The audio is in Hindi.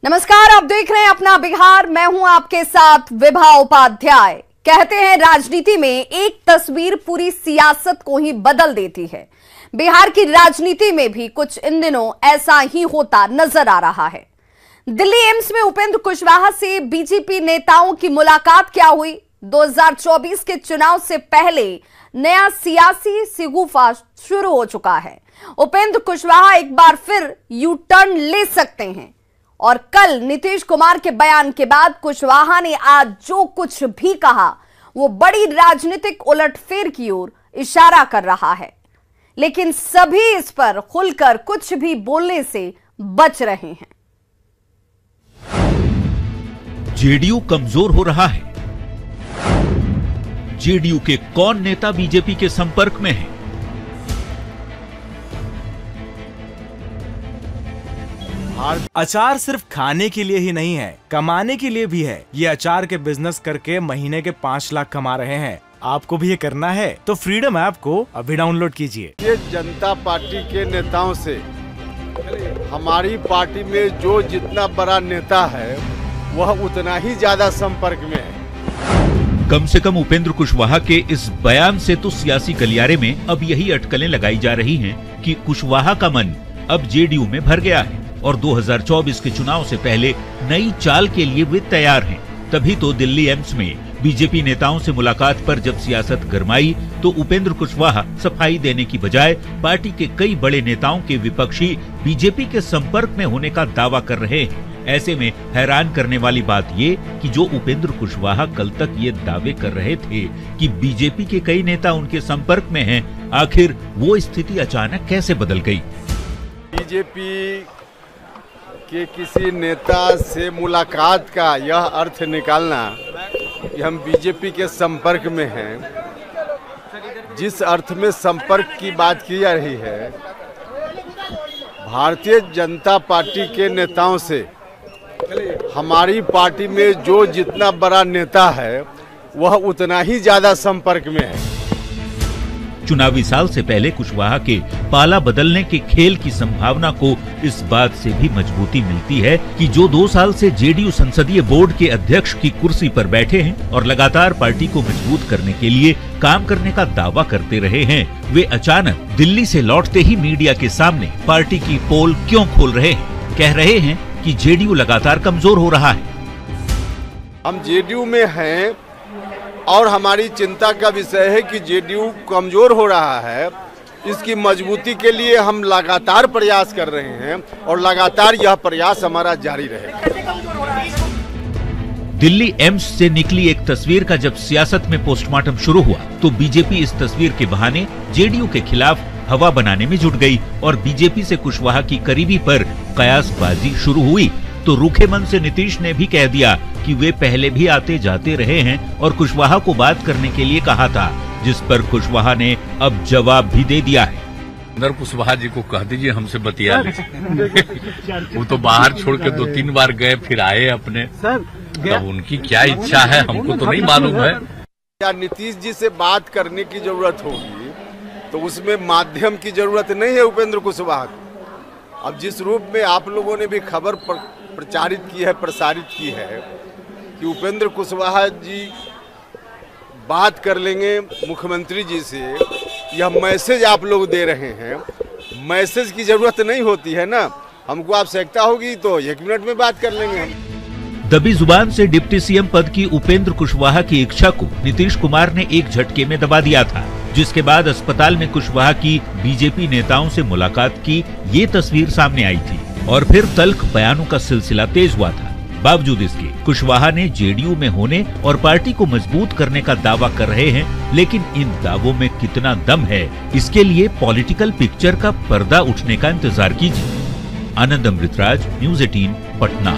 नमस्कार, आप देख रहे हैं अपना बिहार। मैं हूं आपके साथ विभा उपाध्याय। कहते हैं राजनीति में एक तस्वीर पूरी सियासत को ही बदल देती है। बिहार की राजनीति में भी कुछ इन दिनों ऐसा ही होता नजर आ रहा है। दिल्ली एम्स में उपेंद्र कुशवाहा से बीजेपी नेताओं की मुलाकात क्या हुई? 2024 के चुनाव से पहले नया सियासी सिगुफा शुरू हो चुका है। उपेंद्र कुशवाहा एक बार फिर यू टर्न ले सकते हैं और कल नीतीश कुमार के बयान के बाद कुशवाहा ने आज जो कुछ भी कहा वो बड़ी राजनीतिक उलटफेर की ओर इशारा कर रहा है, लेकिन सभी इस पर खुलकर कुछ भी बोलने से बच रहे हैं। जेडीयू कमजोर हो रहा है। जेडीयू के कौन नेता बीजेपी के संपर्क में है? अचार सिर्फ खाने के लिए ही नहीं है, कमाने के लिए भी है। ये अचार के बिजनेस करके महीने के 5 लाख कमा रहे हैं। आपको भी ये करना है तो फ्रीडम ऐप को अभी डाउनलोड कीजिए। ये जनता पार्टी के नेताओं से हमारी पार्टी में जो जितना बड़ा नेता है वह उतना ही ज्यादा संपर्क में है। कम से कम उपेंद्र कुशवाहा के इस बयान से तो सियासी गलियारे में अब यही अटकलें लगाई जा रही हैं कि कुशवाहा का मन अब जेडीयू में भर गया है और 2024 के चुनाव से पहले नई चाल के लिए वे तैयार हैं। तभी तो दिल्ली एम्स में बीजेपी नेताओं से मुलाकात पर जब सियासत गरमाई तो उपेंद्र कुशवाहा सफाई देने की बजाय पार्टी के कई बड़े नेताओं के विपक्षी बीजेपी के संपर्क में होने का दावा कर रहे हैं। ऐसे में हैरान करने वाली बात ये कि जो उपेंद्र कुशवाहा कल तक ये दावे कर रहे थे कि बीजेपी के कई नेता उनके संपर्क में हैं, आखिर वो स्थिति अचानक कैसे बदल गई? बीजेपी कि किसी नेता से मुलाकात का यह अर्थ निकालना कि हम बीजेपी के संपर्क में हैं, जिस अर्थ में संपर्क की बात की जा रही है, भारतीय जनता पार्टी के नेताओं से हमारी पार्टी में जो जितना बड़ा नेता है वह उतना ही ज्यादा संपर्क में है। चुनावी साल से पहले कुशवाहा के पाला बदलने के खेल की संभावना को इस बात से भी मजबूती मिलती है कि जो 2 साल से जेडीयू संसदीय बोर्ड के अध्यक्ष की कुर्सी पर बैठे हैं और लगातार पार्टी को मजबूत करने के लिए काम करने का दावा करते रहे हैं, वे अचानक दिल्ली से लौटते ही मीडिया के सामने पार्टी की पोल क्यों खोल रहे हैं? कह रहे हैं कि जेडीयू लगातार कमजोर हो रहा है। हम जेडीयू में हैं और हमारी चिंता का विषय है कि जेडीयू कमजोर हो रहा है। इसकी मजबूती के लिए हम लगातार प्रयास कर रहे हैं और लगातार यह प्रयास हमारा जारी रहेगा। दिल्ली एम्स से निकली एक तस्वीर का जब सियासत में पोस्टमार्टम शुरू हुआ तो बीजेपी इस तस्वीर के बहाने जेडीयू के खिलाफ हवा बनाने में जुट गई और बीजेपी से कुशवाहा की करीबी पर कयासबाजी शुरू हुई तो रूखे मन से नीतीश ने भी कह दिया कि वे पहले भी आते जाते रहे हैं और कुशवाहा को बात करने के लिए कहा था, जिस पर कुशवाहा ने अब जवाब भी दे दिया है। उपेंद्र कुशवाहा जी को कह दीजिए हमसे बतिया लीजिए। वो तो बाहर छोड़ के 2-3 बार गए, फिर आए अपने। तब उनकी क्या इच्छा है हमको तो नहीं मालूम है। क्या नीतीश जी से बात करने की जरूरत होगी तो उसमें माध्यम की जरूरत नहीं है उपेंद्र कुशवाहा को। अब जिस रूप में आप लोगों ने भी खबर प्रचारित की है, प्रसारित की है कि उपेंद्र कुशवाहा जी बात कर लेंगे मुख्यमंत्री जी से, यह मैसेज आप लोग दे रहे हैं। मैसेज की जरूरत नहीं होती है ना, हमको आवश्यकता होगी तो 1 मिनट में बात कर लेंगे हम। दबी जुबान से डिप्टी सीएम पद की उपेंद्र कुशवाहा की इच्छा को नीतीश कुमार ने एक झटके में दबा दिया था, जिसके बाद अस्पताल में कुशवाहा की बीजेपी नेताओं से मुलाकात की ये तस्वीर सामने आई थी और फिर तल्ख बयानों का सिलसिला तेज हुआ था। बावजूद इसके कुशवाहा ने जेडीयू में होने और पार्टी को मजबूत करने का दावा कर रहे हैं, लेकिन इन दावों में कितना दम है, इसके लिए पॉलिटिकल पिक्चर का पर्दा उठने का इंतजार कीजिए। आनंद अमृतराज, न्यूज़ 18 पटना।